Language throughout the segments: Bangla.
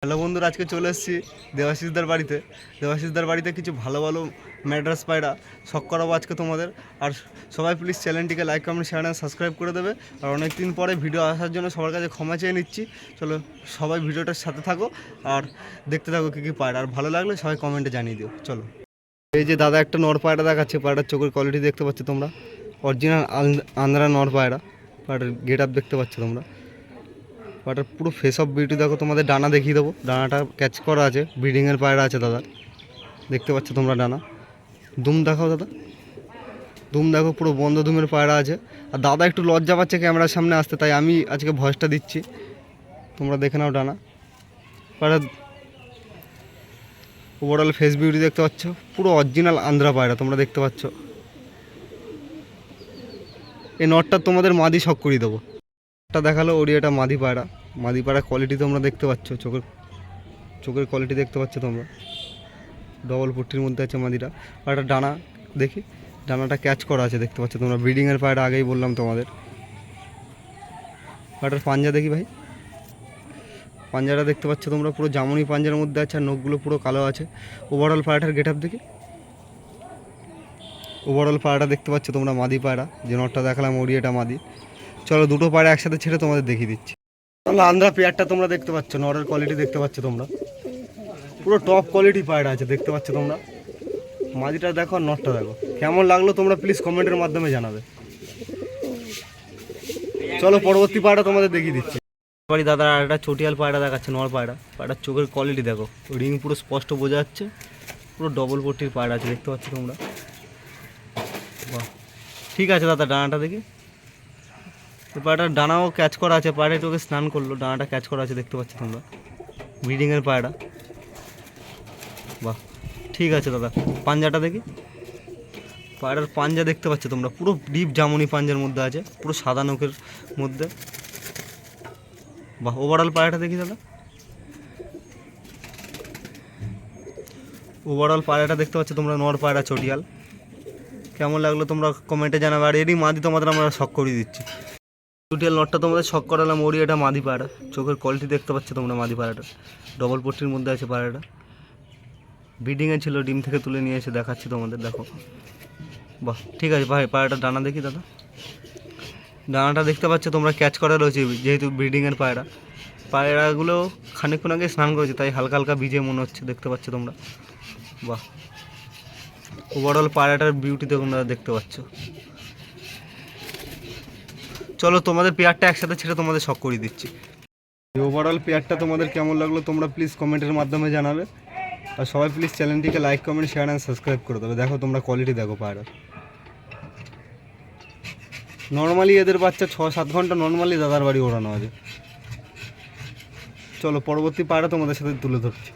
হ্যালো বন্ধুরা, আজকে চলে এসেছি দেবাশিসদার বাড়িতে কিছু ভালো ভালো ম্যাড্রাস পায়রা শখ করাবো আজকে তোমাদের। আর সবাই প্লিজ চ্যানেলটিকে লাইক কমেন্ট শেয়ার আর সাবস্ক্রাইব করে দেবে। আর অনেক দিন পরে ভিডিও আসার জন্য সবার কাছে ক্ষমা চেয়ে নিচ্ছি। চলো সবাই ভিডিওটার সাথে থাকো আর দেখতে থাকো কী কী পায়রা। আর ভালো লাগলে সবাই কমেন্টে জানিয়ে দিও। চলো, এই যে দাদা একটা নর পায়রা দেখাচ্ছে। পায়রার চোখের কোয়ালিটি দেখতে পাচ্ছ তোমরা, অরিজিনাল আন্ধ্রা নর পায়রা। পায়রার গেট আপ দেখতে পাচ্ছ তোমরা। পায়রাটার পুরো ফেস অফ বিউটি দেখো। তোমাদের ডানা দেখিয়ে দেবো, ডানাটা ক্যাচ করা আছে, ব্রিডিংয়ের পায়রা আছে দাদা। দেখতে পাচ্ছ তোমরা ডানা। দুম দেখাও দাদা, দুম দেখো, পুরো বন্ধ দুমের পায়রা আছে। আর দাদা একটু লজ্জা পাচ্ছে ক্যামেরার সামনে আসতে, তাই আমি আজকে ভয়েসটা দিচ্ছি। তোমরা দেখে নাও ডানা। পায়রা ওভারঅল ফেস বিউটি দেখতে পাচ্ছ, পুরো অরিজিনাল আন্ধ্রা পায়রা তোমরা দেখতে পাচ্ছ। এই নটটা তোমাদের মাদি শখ করিয়ে দেবো। একটা দেখালো ওরি, এটা মাদি পায়রা। মাদি পায়রা কোয়ালিটি তোমরা দেখতে পাচ্ছ, চোখের কোয়ালিটি দেখতে পাচ্ছ তোমরা। ডবল পট্টির মধ্যে আছে মাদিটা। আর একটা ডানা দেখি, ডানাটা ক্যাচ করা আছে দেখতে পাচ্ছ তোমরা। ব্রিডিংয়ের পায়রা আগেই বললাম তোমাদের। একটা পাঞ্জা দেখি ভাই, পাঞ্জাটা দেখতে পাচ্ছ তোমরা, পুরো জামুনি পাঞ্জার মধ্যে আছে। আর নখগুলো পুরো কালো আছে। ওভারঅল পায়রাটার গেট আপ দেখি। ওভারঅল পায়রাটা দেখতে পাচ্ছ তোমরা, মাদি পায়রা। যে নটটা দেখালাম ওরি, এটা মাদি। চলো দুটো পায়রা একসাথে ছেড়ে তোমাদের দেখিয়ে দিচ্ছি। তাহলে আন্ধ্রা পেয়ারটা তোমরা দেখতে পাচ্ছ, নরের কোয়ালিটি দেখতে পাচ্ছ তোমরা, পুরো টপ কোয়ালিটি পায়রা আছে দেখতে পাচ্ছ তোমরা। মাদিটা দেখো আর নটটা দেখো, কেমন লাগলো তোমরা প্লিজ কমেন্টের মাধ্যমে জানাবে। চলো পরবর্তী পায়রা তোমাদের দেখিয়ে দিচ্ছি। বাড়ি দাদা আর একটা চটিয়াল পায়রা দেখাচ্ছে, নর পায়রা। পায়রার চোখের কোয়ালিটি দেখো, রিং পুরো স্পষ্ট বোঝা যাচ্ছে। পুরো ডবল পট্টির পায়রা আছে দেখতে পাচ্ছ তোমরা। বাহ, ঠিক আছে দাদা, ডানাটা দেখি। পায়রাটার ডানাও ক্যাচ করা আছে। পায়রা তোকে স্নান করলো, ডানাটা ক্যাচ করা আছে দেখতে পাচ্ছ তোমরা। ব্রিডিংয়ের পায়রা। বাহ, ঠিক আছে দাদা। পাঞ্জাটা দেখি। পায়রার পাঞ্জা দেখতে পাচ্ছ তোমরা, পুরো ডিপ জামুনি পাঞ্জার মধ্যে আছে, পুরো সাদা নখের মধ্যে। বাহ, ওভারঅল পায়রাটা দেখি দাদা। ওভারঅল পায়রাটা দেখতে পাচ্ছ তোমরা, নর পায়রা চটিয়াল। কেমন লাগলো তোমরা কমেন্টে জানাবে। আর এরই মাদি তোমাদের আমরা শখ করিয়ে দিচ্ছি। চটিয়াল নটটা তোমাদের শখ করালাম ওরি, এটা মাদি পায়রা। চোখের কোয়ালিটি দেখতে পাচ্ছ তোমরা মাদি পায়রাটা, ডবল পট্টির মধ্যে আছে পায়রাটা। ব্রিডিংয়ে ছিল, ডিম থেকে তুলে নিয়ে এসে দেখাচ্ছি তোমাদের, দেখো। বাহ, ঠিক আছে ভাই। পায়রাটার ডানা দেখি দাদা। ডানাটা দেখতে পাচ্ছ তোমরা, ক্যাচ করা রয়েছে, যেহেতু ব্রিডিংয়ের পায়রা। পায়রাগুলো খানিকক্ষণ আগে স্নান করেছে, তাই হালকা হালকা ভিজে মনে হচ্ছে দেখতে পাচ্ছ তোমরা। বাহ, ওভারঅল পায়রাটার বিউটি তোমরা দেখতে পাচ্ছ। চলো তোমাদের পেয়ারটা একসাথে ছেড়ে তোমাদের শখ করিয়ে দিচ্ছি। ওভারঅল পেয়ারটা তোমাদের কেমন লাগলো তোমরা প্লিজ কমেন্টের মাধ্যমে জানাবে। আর সবাই প্লিজ চ্যানেলটিকে like comment share and subscribe করে দেবে। দেখো তোমরা কোয়ালিটি দেখো পায়রা। নর্মালি এদের বাচ্চা 6-7 ঘন্টা নর্মালি দাদার বাড়ি ওড়ানো আছে। চলো পরবর্তী পায়রা তোমাদের সাথে তুলে ধরছি।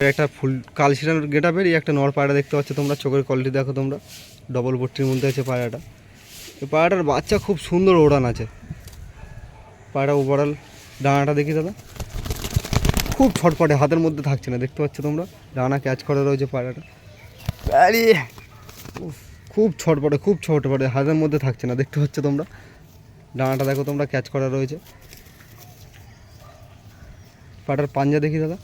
একটা ফুল কালশিরার গেট আপের একটা নর পায়রা দেখতে পাচ্ছ তোমরা। চোখের কোয়ালিটি দেখো তোমরা, ডবল পট্টির মধ্যে আছে পায়রাটা। এই পায়রাটার বাচ্চা খুব সুন্দর ওড়ান আছে। পায়রা ওভারঅল ডানাটা দেখি দাদা, খুব ছটপটে, হাতের মধ্যে থাকছে না দেখতে পাচ্ছ তোমরা। ডানা ক্যাচ করা রয়েছে পায়রাটা। আরে খুব ছটপটে, হাতের মধ্যে থাকছে না দেখতে পাচ্ছ তোমরা। ডানাটা দেখো তোমরা, ক্যাচ করা রয়েছে। পায়রাটার পাঞ্জা দেখি দাদা।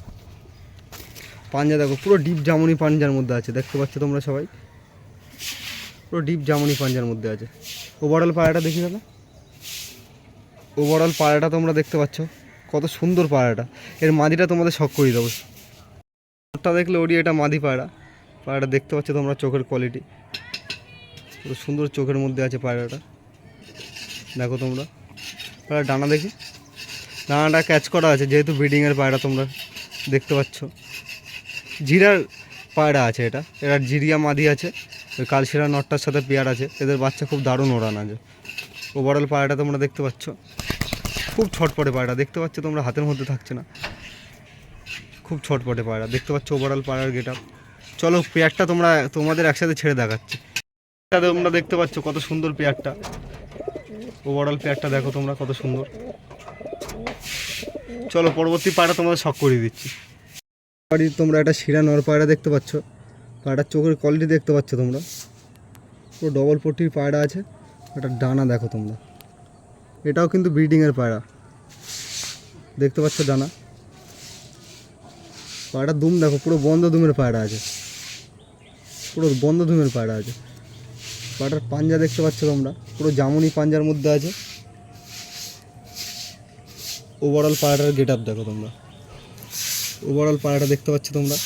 পাঞ্জা দেখো, পুরো ডিপ জামুনি পাঞ্জার মধ্যে আছে দেখতে পাচ্ছ তোমরা সবাই। পুরো ডিপ জামুনি পাঞ্জার মধ্যে আছে। ওভারঅল পায়রাটা দেখি দাদা। ওভারঅল পায়রাটা তোমরা দেখতে পাচ্ছ, কত সুন্দর পায়রাটা। এর মাদিটা তোমাদের শখ করিয়ে দেবো। ওটা দেখলে ওরি, এটা মাদি পায়রা। পায়রাটা দেখতে পাচ্ছ তোমরা, চোখের কোয়ালিটি পুরো সুন্দর, চোখের মধ্যে আছে পায়রাটা। দেখো তোমরা পায়রা ডানা দেখি, ডানাটা ক্যাচ করা আছে, যেহেতু ব্রিডিংয়ের পায়রা তোমরা দেখতে পাচ্ছ। জিরার পায়রা আছে এটা, এরা জিরিয়া মাদি আছে। ওই কালশিরা নটটার সাথে পেয়ার আছে। এদের বাচ্চা খুব দারুণ ওড়ান আছে। ওভারঅল পায়রাটা তোমরা দেখতে পাচ্ছ, খুব ছটপটে পায়রা দেখতে পাচ্ছ তোমরা, হাতের মধ্যে থাকছে না, খুব ছটপটে পায়রা দেখতে পাচ্ছ। ওভারঅল পায়রার গেট আপ। চলো পেয়ারটা তোমাদের একসাথে ছেড়ে দেখাচ্ছি। তোমরা দেখতে পাচ্ছ কত সুন্দর পেয়ারটা। ওভারঅল পেয়ারটা দেখো তোমরা, কত সুন্দর। চলো পরবর্তী পায়রা তোমাদের শখ করিয়ে দিচ্ছি। তোমরা একটা শিরা নর পায়রা দেখতে পাচ্ছ। পায়রাটার চোখের কোয়ালিটি দেখতে পাচ্ছ তোমরা, পুরো ডবল পট্টির পায়রা আছে। একটা ডানা দেখো তোমরা, এটাও কিন্তু ব্রিডিংয়ের পায়রা দেখতে পাচ্ছ ডানা। পায়রাটা দুম দেখো, পুরো বন্ধ দুমের পায়রা আছে, পুরো বন্ধ দুমের পায়রা আছে। পায়রাটার পাঞ্জা দেখতে পাচ্ছ তোমরা, পুরো জামুনি পাঞ্জার মধ্যে আছে। ওভারঅল পায়রাটার গেট আপ দেখো তোমরা, ওভারঅল পায়রাটা দেখতে পাচ্ছ তোমরা।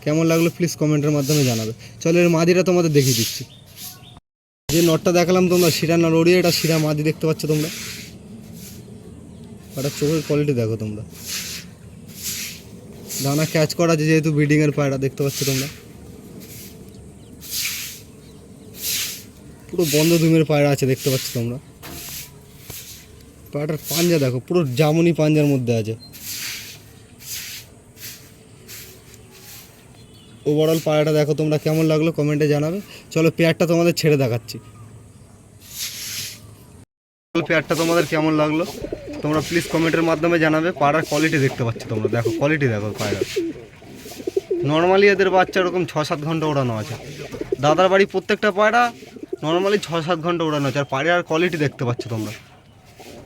কেমন লাগলো প্লিজ কমেন্টের মাধ্যমে জানাবে। চলো এর মাদিটা তোমাদের দেখিয়ে দিচ্ছি। যে নটটা দেখালাম তোমরা শিরা নর ওড়িয়ে, এটা শিরা মাদি দেখতে পাচ্ছ তোমরা। পায়রার চোখের কোয়ালিটি দেখো তোমরা, ডানা ক্যাচ করা আছে যেহেতু ব্রিডিংয়ের পায়রা দেখতে পাচ্ছ তোমরা। পুরো বন্ধ দুমের পায়রা আছে দেখতে পাচ্ছ তোমরা। পায়রাটার পাঞ্জা দেখো, পুরো জামুনি পাঞ্জার মধ্যে আছে। ওভারঅল পায়রাটা দেখো তোমরা, কেমন লাগলো কমেন্টে জানাবে। চলো পেয়ারটা তোমাদের ছেড়ে দেখাচ্ছি। পেয়ারটা তোমাদের কেমন লাগলো তোমরা প্লিজ কমেন্টের মাধ্যমে জানাবে। পায়রার কোয়ালিটি দেখতে পাচ্ছ তোমরা, দেখো কোয়ালিটি দেখো পায়রার। নর্মালি এদের বাচ্চা এরকম 6-7 ঘন্টা ওড়ানো আছে। দাদার বাড়ি প্রত্যেকটা পায়রা নর্মালি 6-7 ঘন্টা ওড়ানো আছে। আর পায়রার কোয়ালিটি দেখতে পাচ্ছ তোমরা।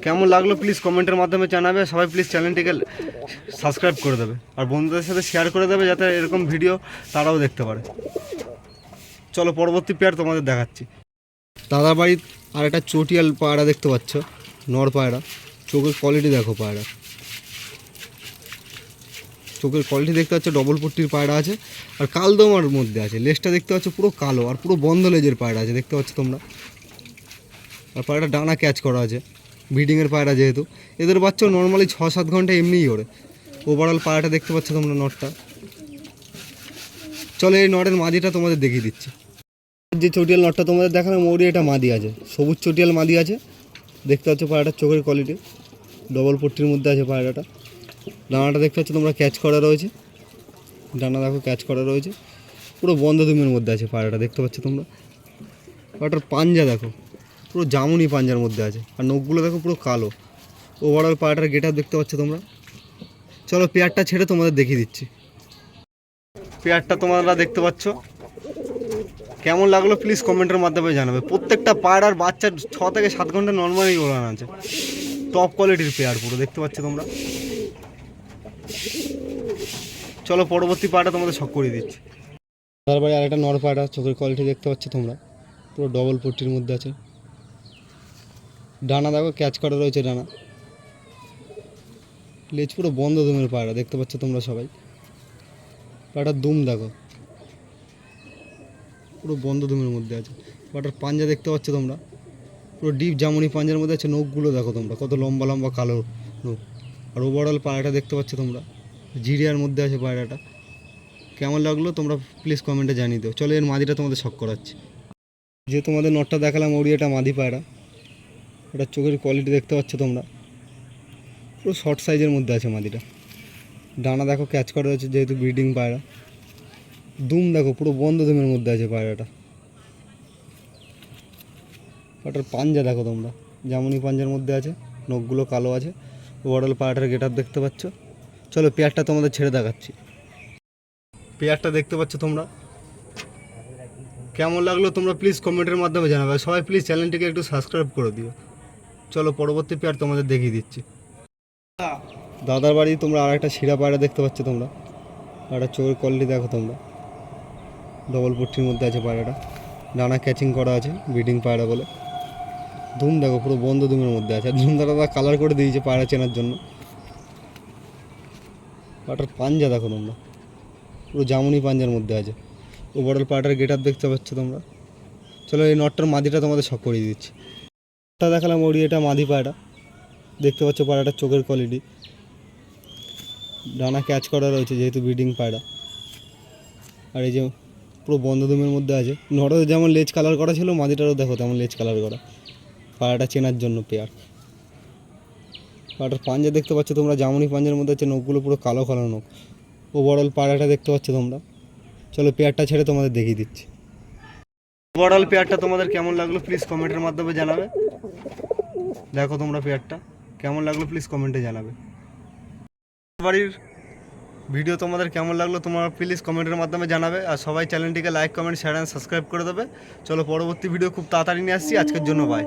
কেমন লাগলো প্লিজ কমেন্টের মাধ্যমে জানাবে। সবাই প্লিজ চ্যানেলটিকে সাবস্ক্রাইব করে দেবে আর বন্ধুদের সাথে শেয়ার করে দেবে, যাতে এরকম ভিডিও তারাও দেখতে পারে। চলো পরবর্তী পেয়ার তোমাদের দেখাচ্ছি। দাদার বাড়ির আর একটা চটিয়াল পায়রা দেখতে পাচ্ছ, নর পায়রা। চোখের কোয়ালিটি দেখো পায়রা, চোখের কোয়ালিটি দেখতে পাচ্ছ। ডবল পট্টির পায়রা আছে আর কালদমার মধ্যে আছে। লেজটা দেখতে পাচ্ছ পুরো কালো আর পুরো বন্ধ লেজের পায়রা আছে দেখতে পাচ্ছ তোমরা। আর পায়রাটা ডানা ক্যাচ করা আছে, ব্রিডিংয়ের পায়রা যেহেতু। এদের বাচ্চা নর্মালি 6-7 ঘন্টা এমনিই ওড়ে। ওভারঅল পায়রাটা দেখতে পাচ্ছ তোমরা নটটা। চলো এই নটের মাদিটা তোমাদের দেখিয়ে দিচ্ছি। যে চটিয়াল নটটা তোমাদের দেখালাম ওরই এটা মাদি আছে, সবুজ চটিয়াল মাদি আছে দেখতে পাচ্ছ। পায়রাটার চোখের কোয়ালিটি ডবল পট্টির মধ্যে আছে পায়রাটা। ডানাটা দেখতে পাচ্ছ তোমরা ক্যাচ করা রয়েছে, ডানা দেখো ক্যাচ করা রয়েছে। পুরো বন্ধ দুমের মধ্যে আছে পায়রাটা দেখতে পাচ্ছ তোমরা। পায়রাটার পাঞ্জা দেখো, পুরো জামুনি পাঞ্জার মধ্যে আছে আর নখগুলো দেখো পুরো কালো। ওভারঅল পায়রাটার গেট আপ দেখতে পাচ্ছ তোমরা। চলো পেয়ারটা ছেড়ে তোমাদের দেখিয়ে দিচ্ছি। পেয়ারটা তোমরা দেখতে পাচ্ছ, কেমন লাগলো প্লিজ কমেন্টের মাধ্যমে জানাবে। প্রত্যেকটা পায়রার বাচ্চার 6 থেকে 7 ঘন্টা নর্মালি ওড়ানো আছে। টপ কোয়ালিটির পেয়ার পুরো দেখতে পাচ্ছ তোমরা। চলো পরবর্তী পায়রাটা তোমাদের শখ করে দিচ্ছি। তারপরে আর একটা নর পায়রা, চোখের কোয়ালিটি দেখতে পাচ্ছ তোমরা, পুরো ডবল পট্টির মধ্যে আছে। ডানা দেখো ক্যাচ করা রয়েছে, ডানা লেজ পুরো বন্ধ দুমের পায়রা দেখতে পাচ্ছ তোমরা সবাই। পায়রাটার দুম দেখো, পুরো বন্ধ দুমের মধ্যে আছে। পায়রাটার পাঞ্জা দেখতে পাচ্ছ তোমরা, পুরো ডিপ জামুনি পাঞ্জার মধ্যে আছে। নখগুলো দেখো তোমরা কত লম্বা লম্বা কালো নখ। আর ওভারঅল পায়রাটা দেখতে পাচ্ছ তোমরা, জিরিয়ার মধ্যে আছে পায়রাটা। কেমন লাগলো তোমরা প্লিজ কমেন্টে জানিয়ে দাও। চলো এর মাদিটা তোমাদের শখ করাচ্ছি। যে তোমাদের নটটা দেখালাম ওরই এটা মাদি পায়রা। এটা চোখের কোয়ালিটি দেখতে পাচ্ছ তোমরা, পুরো শর্ট সাইজের মধ্যে আছে মাদিটা। ডানা দেখো ক্যাচ করা রয়েছে যেহেতু ব্রিডিং পায়রা। দুম দেখো পুরো বন্ধ দুমের মধ্যে আছে পায়রাটা। পায়রাটার পাঞ্জা দেখো তোমরা, জামুনি পাঞ্জার মধ্যে আছে, নখগুলো কালো আছে। ওভারঅল পায়রাটার গেট আপ দেখতে পাচ্ছ। চলো পেয়ারটা তোমাদের ছেড়ে দেখাচ্ছি। পেয়ারটা দেখতে পাচ্ছ তোমরা, কেমন লাগলো তোমরা প্লিজ কমেন্টের মাধ্যমে জানাবে। সবাই প্লিজ চ্যানেলটিকে একটু সাবস্ক্রাইব করে দিও। চলো পরবর্তী পেয়ার তোমাদের দেখিয়ে দিচ্ছি। দাদার বাড়ি তোমরা আর একটা শিরা পায়রা দেখতে পাচ্ছ তোমরা। পায়রাটার চোখের কোয়ালিটি দেখো তোমরা, ডবল পট্টির মধ্যে আছে পায়রাটা। ডানা ক্যাচিং করা আছে, ব্রিডিং পায়রা বলে। ধুম দেখো পুরো বন্ধ দুমের মধ্যে আছে। আর ধুম দাদা কালার করে দিয়েছে পায়রা চেনার জন্য। পায়রাটার পাঞ্জা দেখো তোমরা, পুরো জামুনি পাঞ্জার মধ্যে আছে। ওভারঅল পায়রাটার গেট আপ দেখতে পাচ্ছ তোমরা। চলো এই নটটার মাদিটা তোমাদের শখ করিয়ে দিচ্ছি। নটটা দেখালাম ওরই এটা মাদি পায়রা দেখতে পাচ্ছ। পায়রাটার চোখের কোয়ালিটি, ডানা ক্যাচ করা রয়েছে যেহেতু ব্রিডিং পায়রা। আর এই যে পুরো বন্ধ দুমের মধ্যে আছে। নটাতে যেমন লেজ কালার করা ছিল, মাদিটারও দেখো তেমন লেজ কালার করা। পায়রাটা চেনার জন্য পেয়ার। পায়রাটার পাঞ্জা দেখতে পাচ্ছ তোমরা, জামুনি পাঞ্জার মধ্যে আছে, নখগুলো পুরো কালো কালো নখ। ওভারঅল পায়রাটা দেখতে পাচ্ছ তোমরা। চলো পেয়ারটা ছেড়ে তোমাদের দেখিয়ে দিচ্ছি। ওভারঅল পেয়ারটা তোমাদের কেমন লাগলো প্লিজ কমেন্টের মাধ্যমে জানাবে। দেখো তোমরা পেয়ারটা কেমন লাগলো প্লিজ কমেন্টে জানাবে। বাড়ির ভিডিও তোমাদের কেমন লাগলো তোমরা প্লিজ কমেন্টের মাধ্যমে জানাবে। আর সবাই চ্যানেলটিকে like comment share and subscribe করে দেবে। চলো পরবর্তী ভিডিও খুব তাড়াতাড়ি নিয়ে আসছি। আজকের জন্য বাই।